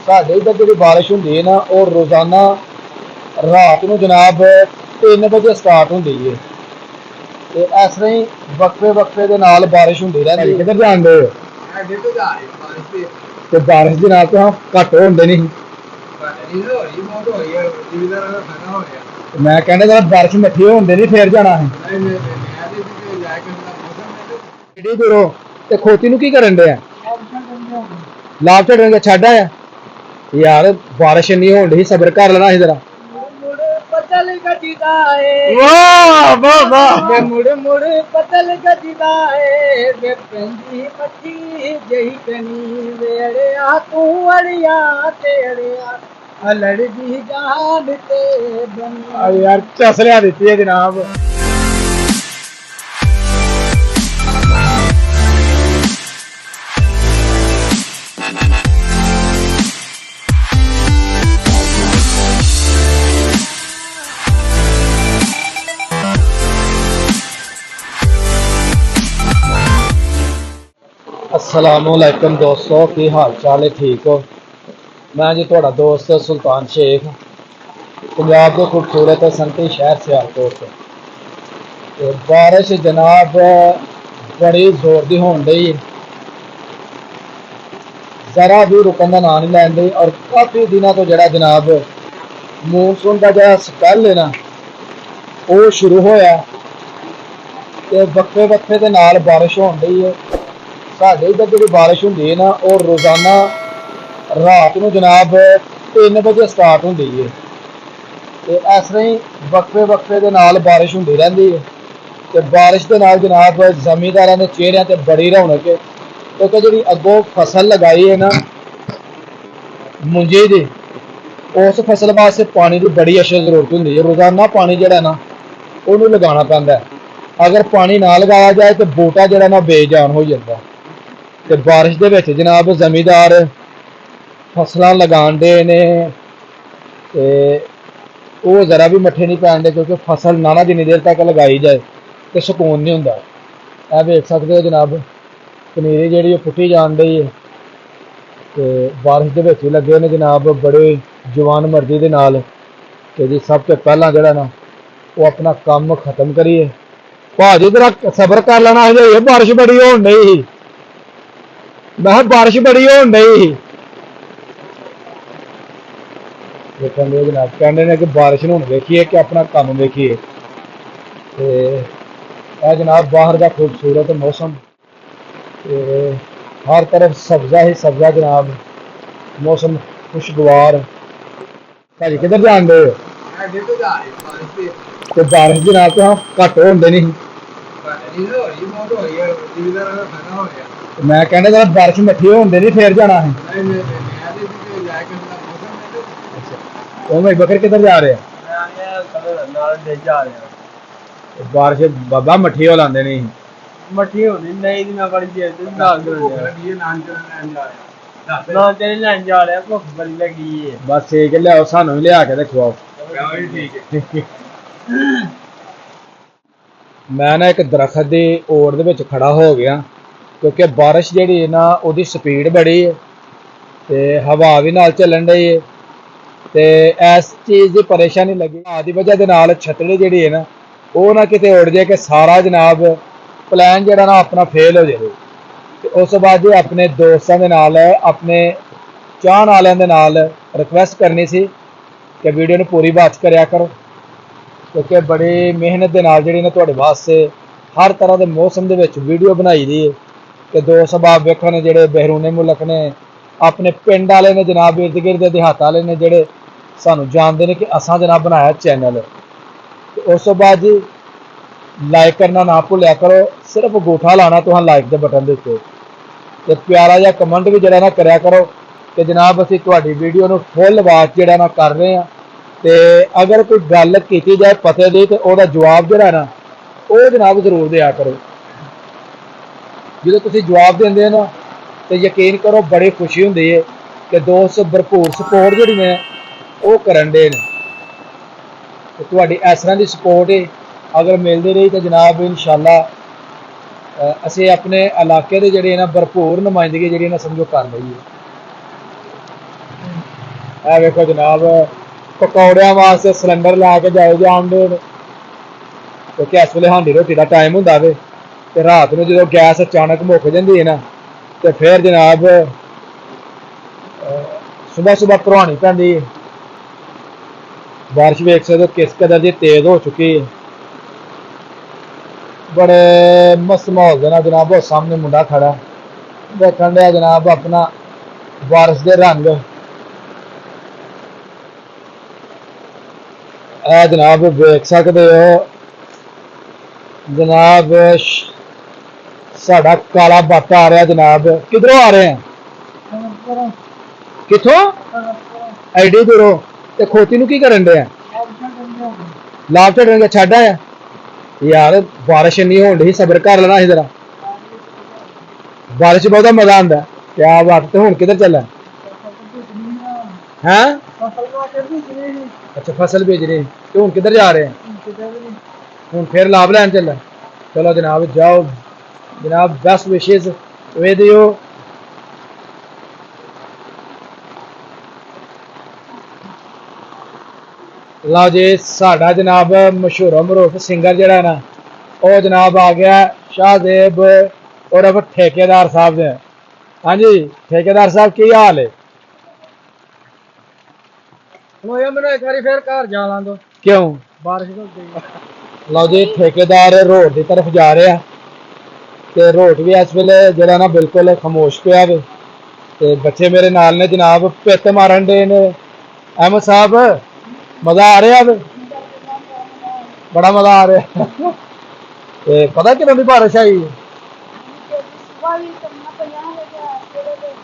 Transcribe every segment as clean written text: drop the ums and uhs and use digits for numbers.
ਸਾਡੇ इधर जी बारिश होंगी है ना और रोजाना रात को जनाब 3 बजे स्टार्ट होंगी है। तो इस तरह ही वक्फे वक्फे के नाल बारिश होंगी रहती है। किधर जान दे तो बारिश के नाल तो हम घट होंगे नहीं। मैं कहना जरा बारिश मठी होंगे नहीं फिर जाना है। एडी दूरों ते खोती नूं की करन दे लाभ चढ़न छड्ड आया यार बारिश नहीं होन दी सबर कर लेना ही जरा। वाह वाह वाह मुड़ मुड़ पतल गजदा है वे पेंदी मठी जही कनी वेड़िया तू अड़िया तेड़िया अलड़ दी जान ते बनी। यार चसलिया दी है जनाब। अस्सलामुअलैकुम दोस्तों, की हाल चाल है? ठीक हो? मैं जी थोड़ा दोस्त सुल्तान शेख पंजाब के खूबसूरत संती शहर सियालकोट से। बारिश जनाब बड़ी जोर की होन डी, जरा भी रुकन का नाम नहीं लैन दी। और काफ़ी दिनों तो जरा जनाब मूनसून का जो स्पैल है ना वो शुरू होया तो वक्फे वक्फे के नाल बारिश होन डी है। साढ़े इधर जी बारिश होंगी है ना और रोजाना रात को जनाब 3 बजे स्टार्ट होंगी है। तो इस तरह ही वक्फे वक्फे के नाल बारिश होंगी रहती है। तो बारिश के नाल जनाब जमींदारों के चेहरिया से बड़ी रौनक है क्योंकि जी अगों फसल लगाई है ना मुंजी की, उस फसल वास्ते पानी की बड़ी अच्छी जरूरत होंगी है। रोजाना पानी जोड़ा ना उन्होंने लगाना पैंदा है। अगर पानी ना लगाया जाए तो बूटा जोड़ा ना बेजान हो जाता है। तो बारिश के विच जनाब जमींदार फसलां लगाण दे ने ते वो जरा भी मट्ठे नहीं पैण दे क्योंकि फसल ना जिन्नी देर तक लगाई जाए तो सुकून नहीं हुंदा। यह देख सकते हो जनाब पनीरी जिहड़ी पुट्टी जान दी है तो बारिश के विच ही लगे ने जनाब बड़े जवान मर्जी दे नाल। ते जी सब तो पहला जिहड़ा ना वो अपना काम खत्म करिए। भाजी जरा सबर कर लेना है, बारिश बड़ी होण डई। मैं बारिश बड़ी होन डई देखन दे जनाब, कहते ने कि बारिश नूं वेखिए कि अपना काम वेखिए। तो जनाब बाहर का खूबसूरत मौसम, हर तरफ सब्जा ही सब्जा जनाब, मौसम खुशगवार। भाजी किधर जान दे तो बारिश जनाब तो हम घट होंगे नहीं। मैं कहना जरा बारिश मठी होंगे नहीं फिर जाना है। ओ भाई बकर किधर जा रहे हैं? बारिश बाबा मठी हो लांदे नहीं मठी होनी नहीं मैं बड़ी देर से नान चले लैन जा रहे हैं, भुख बड़ी लगी है। बस ठीक है, लियाओ सानू भी लिया के खवाओ। मैं ना एक दरखत की ओड़ दे विच खड़ा हो गया क्योंकि बारिश जिहड़ी है ना उसकी स्पीड बड़ी है तो हवा भी नाल चलन रही है। तो इस चीज़ की परेशानी लगी आदि वजह के नाल छतड़ी जिहड़ी है ना वो ना किते उड़ जाए कि सारा जनाब प्लान जिहड़ा ना अपना फेल हो जाए। तो उस बाद जी अपने दोस्तों के नाल अपने चाहण वालियां दे नाल रिक्वेस्ट करनी सी कि वीडियो ने पूरी वॉच करिया करो क्योंकि बड़ी मेहनत के नाल जिहड़ी ना तुहाडे वास्ते हर तरह के मौसम के विच वीडियो बनाई दी है। तो दोस्त बाब वेखन जिहड़े बहरूने मुल्क ने अपने पिंड वाले ने जनाब इर्द गिर्द देहात वाले ने जिहड़े सानू जानते हैं कि असां जनाब बनाया चैनल। तो उस बाद जी लाइक करना ना भुलिया करो, सिर्फ अंगूठा लाना तुहां लाइक के बटन के उत्ते ते प्यारा जिहा कमेंट भी जिहड़ा ना करया करो कि जनाब असीं तुहाडी वीडियो नूं फुल वाच जिहड़ा ना कर रहे हैं। तो अगर कोई गल की जाए पते की तो वह जवाब जिहड़ा ना वो जनाब जरूर दिया करो। जो तुसीं जवाब देंदे ना तो यकीन करो बड़ी खुशी होंदी है कि दोस्त भरपूर सपोर्ट जिहड़ी ने वो करन दे ने। तो तुहाडी इस तरह की सपोर्ट अगर मिलती रही तो जनाब इंशाअल्लाह असीं अपने इलाके के जिहड़े ना भरपूर नुमाइंदगी जिहड़ी ना समझो कर लईए। ਇਹ ਵੇਖੋ ਜਨਾਬ ਪਕੌੜਿਆਂ ਵਾਸਤੇ ਸਿਲੰਡਰ ਲੈ ਕੇ ਜਾਏ ਜਾਂਦੇ ਨੇ, ਕਿਉਂਕਿ ਇਸ ਵੇਲੇ ਹਾਂਡੀ ਰੋਟੀ ਦਾ ਟਾਈਮ ਹੁੰਦਾ ਵੇ ਤੇ ਰਾਤ ਨੂੰ ਜਦੋਂ ਗੈਸ ਅਚਾਨਕ ਮੁੱਕ ਜਾਂਦੀ ਹੈ ਨਾ ਤੇ ਫਿਰ ਜਨਾਬ ਸੁਬह ਸੁਬह ਭਰਵਾਉਣੀ ਪੈਂਦੀ ਹੈ। ਬਾਰਿਸ਼ ਵੇਖ ਸਕਦੇ ਹੋ ਕਿਸ ਕਦਰ ਦੀ ਤੇਜ਼ ਹੋ ਚੁੱਕੀ ਹੈ। ਬੜੇ ਮਸਤ ਮਾਹੌਲ ਦੇ ਨਾਲ ਜਨਾਬ ਉਹ ਸਾਹਮਣੇ ਮੁੰਡਾ ਖੜਾ ਦੇਖਣ ਡਿਆ ਜਨਾਬ ਆਪਣਾ ਬਾਰਿਸ਼ ਦੇ ਰੰਗ। ਇਹ ਜਨਾਬ ਵੇਖ ਸਕਦੇ ਹੋ ਜਨਾਬ ਸਾਡਾ ਕਾਲਾ ਬੱਟ ਆ ਰਿਹਾ ਜਨਾਬ। ਕਿਧਰੋਂ ਆ ਰਹੇ ਆ? ਕਿੱਥੋਂ? ਐਡੀ ਦੂਰੋਂ। ਤੇ ਖੋਤੀ ਨੂੰ ਕੀ ਕਰਨ ਡਿਆ? ਲਾਭ ਛੱਡਣ ਛੱਡ ਆਇਆ ਯਾਰ। ਬਾਰਿਸ਼ ਇੰਨੀ ਹੋਣ ਡਈ, ਸਬਰ ਕਰ ਲੈਣਾ ਸੀ ਜਰਾ। ਬਾਰਿਸ਼ ਬਹੁਤਾ ਮਜ਼ਾ ਆਉਂਦਾ। ਕਿਆ ਬਾਤ। ਤੇ ਹੁਣ ਕਿੱਧਰ ਚੱਲਾ ਹੈ? ਅੱਛਾ ਫਸਲ ਭੇਜ ਰਹੇ ਤੇ ਹੁਣ ਕਿੱਧਰ ਜਾ ਰਹੇ हैं? ਹੁਣ ਫਿਰ ਲਾਭ ਲੈਣ ਚੱਲਾ। ਚਲੋ ਜਨਾਬ ਜਾਓ ਜਨਾਬ, ਬੈਸਟ ਵਿਸ਼ੇਸ ਵੇ ਦਿਓ। ਲਓ ਜੀ ਸਾਡਾ ਜਨਾਬ ਮਸ਼ਹੂਰ ਮਰੂਫ ਸਿੰਗਰ ਜਿਹੜਾ ਨਾ ਉਹ ਜਨਾਬ ਆ ਗਿਆ ਸ਼ਾਹਜ਼ੇਬ ਔਰ ਠੇਕੇਦਾਰ ਸਾਹਿਬ ਦੇ। ਹਾਂਜੀ ਠੇਕੇਦਾਰ ਸਾਹਿਬ ਕੀ ਹਾਲ ਹੈ? ਮੈਨੂੰ ਇੱਕ ਵਾਰੀ ਫਿਰ ਘਰ ਜਾ ਲਾਂ ਦੋ। ਕਿਉਂ? ਬਾਰਿਸ਼ ਹੋ ਗਈ। ਲਓ ਜੀ ਠੇਕੇਦਾਰ ਰੋਡ ਦੀ ਤਰਫ ਜਾ ਰਿਹਾ ਤੇ ਰੋਡ ਵੀ ਇਸ ਵੇਲੇ ਜਿਹੜਾ ਨਾ ਬਿਲਕੁਲ ਖਾਮੋਸ਼ ਪਿਆ ਵੇ ਤੇ ਬੱਚੇ ਮੇਰੇ ਨਾਲ ਨੇ ਜਨਾਬ ਪਿੱਤ ਮਾਰਨ ਦੇ ਨੇ। ਅਹਿਮਦ ਸਾਹਿਬ ਮਜ਼ਾ ਆ ਰਿਹਾ ਵੇ? ਬੜਾ ਮਜ਼ਾ ਆ ਰਿਹਾ। ਤੇ ਪਤਾ ਕਿਦੋਂ ਦੀ ਬਾਰਿਸ਼ ਆਈ?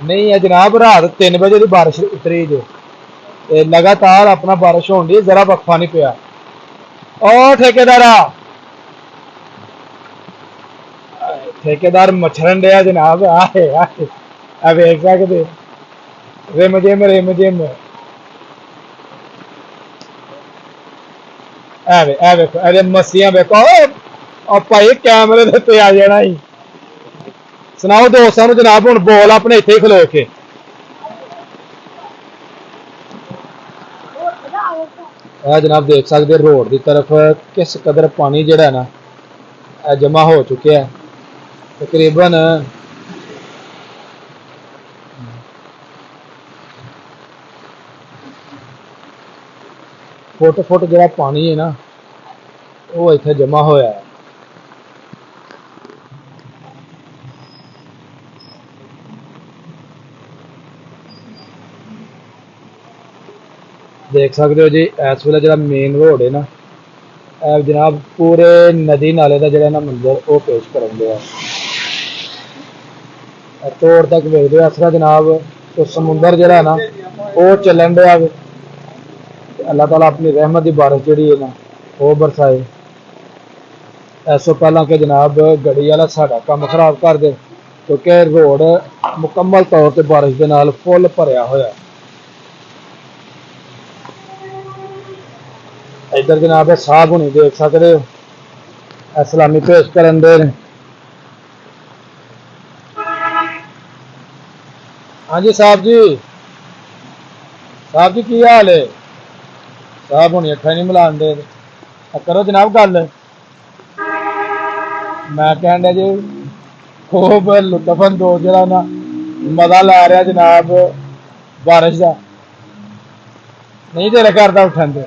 ਨਹੀਂ ਹੈ ਜਨਾਬ, ਰਾਤ 3 ਵਜੇ ਦੀ ਬਾਰਿਸ਼ ਉਤਰੀ ਜੇ ਤੇ ਲਗਾਤਾਰ ਆਪਣਾ ਬਾਰਿਸ਼ ਹੋਣ ਦੀ, ਜ਼ਰਾ ਵਕਫਾ ਨਹੀਂ ਪਿਆ। ਉਹ ਠੇਕੇਦਾਰਾ ਠੇਕੇਦਾਰ ਮੱਛਰਨ ਡਿਆ ਜਨਾਬ। ਆਏ ਆਏ ਆ ਵੇਖ ਸਕਦੇ ਰਿਮ ਜਿਮ ਰਿਮ ਜਿਮ। ਐ ਵੇਖੋ ਇਹਦੇ ਮੱਸੀਆਂ ਵੇਖੋ। ਉਹ ਭਾਈ ਕੈਮਰੇ ਦੇ ਉੱਤੇ ਆ ਜਾਣਾ ਹੀ। ਸੁਣਾਓ ਦੋਸਤਾਂ ਨੂੰ ਜਨਾਬ ਹੁਣ ਬੋਲ ਆਪਣੇ ਇੱਥੇ ਹੀ ਖਲੋ ਕੇ। ਇਹ ਜਨਾਬ ਦੇਖ ਸਕਦੇ ਰੋਡ ਦੀ ਤਰਫ ਕਿਸ ਕਦਰ ਪਾਣੀ ਜਿਹੜਾ ਨਾ ਇਹ ਜਮਾ ਹੋ ਚੁੱਕਿਆ ਹੈ। ਤਕਰੀਬਨ ਫੁੱਟ ਜਿਹੜਾ ਪਾਣੀ ਹੈ ਨਾ ਉਹ ਇੱਥੇ ਜਮਾ ਹੋਇਆ ਹੈ। देख सकते हो जी इस वे जो मेन रोड है ना जनाब पूरे नदी नाले का जोड़ा ना मंजर वो पेश कर तोड़ तक वेखते हो इस तरह जनाब तो समुंदर जोड़ा ना वो चलन दिया अल्लाह ताला अपनी रहमत की बारिश जी है ना वो बरसाए। इस तो पहला कि जनाब गड्डी वाला साडा काम खराब कर दे क्योंकि रोड मुकम्मल तौर पर बारिश के नाल फुल भरिया होया। इधर जनाब साहब हुणी देख सकते हो सलामी पेश करन दे। हाँ जी साहब जी की हाल है? साहब हुणी अखा नहीं मिलान दे। करो जनाब गल। मैं कहन दिया जी खूब लुत्फअंदोज जरा ना मजा लै रहा जनाब बारिश का। नहीं दिल करता उठन दे।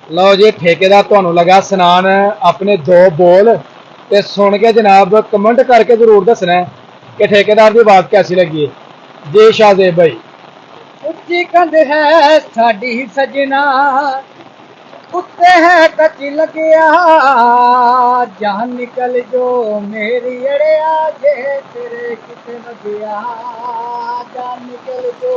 लो जी ठेकेदार तुहानू लगा सुनान अपने 2 बोल ते सुन के जनाब कमेंट करके जरूर दसना कि ठेकेदार की बात कैसी लगी है। जी शाहजेब भाई। उच्ची कंध है साडी सजना उत्ते है कच्ची लगिया जान निकल जो मेरी अड़िया जे तेरे किते लगिया जान निकल जो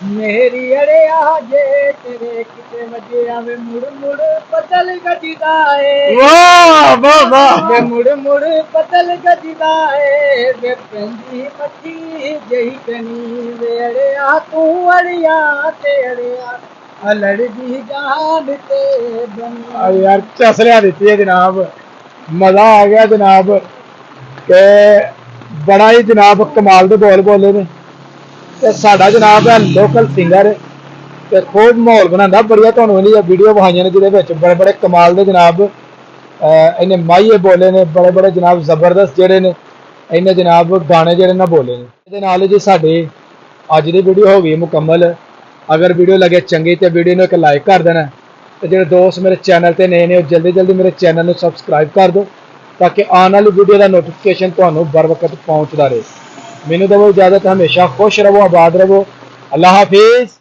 मेरी अड़िया जे तेरे किते वजिया वे मुड़ बदल गजदा है। वाह वाह वाह। वे मुड़ बदल गजदा है वे पेंदी मच्छी जही कनी वे अड़िया तू अड़िया ते अड़िया अलड़ दी जान ते बनी। यार चसलिया दी है जनाब, मजा आ गया जनाब के बड़ा ही जनाब कमाल दे बोल बोले ने। ਤੇ ਸਾਡਾ ਜਨਾਬ ਹੈ ਲੋਕਲ ਸਿੰਗਰ ਤੇ ਖੂਬ ਮਾਹੌਲ ਬਣਾਉਂਦਾ ਬੜੀਆਂ। ਤੁਹਾਨੂੰ ਇਹਦੀਆਂ ਵੀਡੀਓ ਵਿਖਾਈਆਂ ਨੇ ਜਿਹਦੇ ਵਿੱਚ ਬੜੇ ਬੜੇ ਕਮਾਲ ਦੇ ਜਨਾਬ ਇਹਨੇ ਮਾਹੀਏ ਬੋਲੇ ਨੇ, ਬੜੇ ਬੜੇ ਜਨਾਬ ਜ਼ਬਰਦਸਤ ਜਿਹੜੇ ਨੇ ਇਹਨੇ ਜਨਾਬ ਗਾਣੇ ਜਿਹੜੇ ਨਾ ਬੋਲੇ ਨੇ। ਇਹਦੇ ਨਾਲ ਜੀ ਸਾਡੀ ਅੱਜ ਦੀ ਵੀਡੀਓ ਹੋ ਗਈ ਮੁਕੰਮਲ। ਅਗਰ ਵੀਡੀਓ ਲੱਗੇ ਚੰਗੀ ਤੇ ਵੀਡੀਓ ਨੂੰ ਇੱਕ ਲਾਈਕ ਕਰ ਦੇਣਾ ਤੇ ਜਿਹੜੇ ਦੋਸਤ ਮੇਰੇ ਚੈਨਲ ਤੇ ਨਏ ਨੇ ਉਹ ਜਲਦੀ ਜਲਦੀ ਮੇਰੇ ਚੈਨਲ ਨੂੰ ਸਬਸਕ੍ਰਾਈਬ ਕਰ ਦਿਓ ਤਾਂ ਕਿ ਆਉਣ ਵਾਲੀ ਵੀਡੀਓ ਦਾ ਨੋਟੀਫਿਕੇਸ਼ਨ ਤੁਹਾਨੂੰ बर वक्त पहुंचता रहे। मैनू दो इजाजत, हमेशा खुश रहो, आबाद रहो। अल्लाह हाफिज।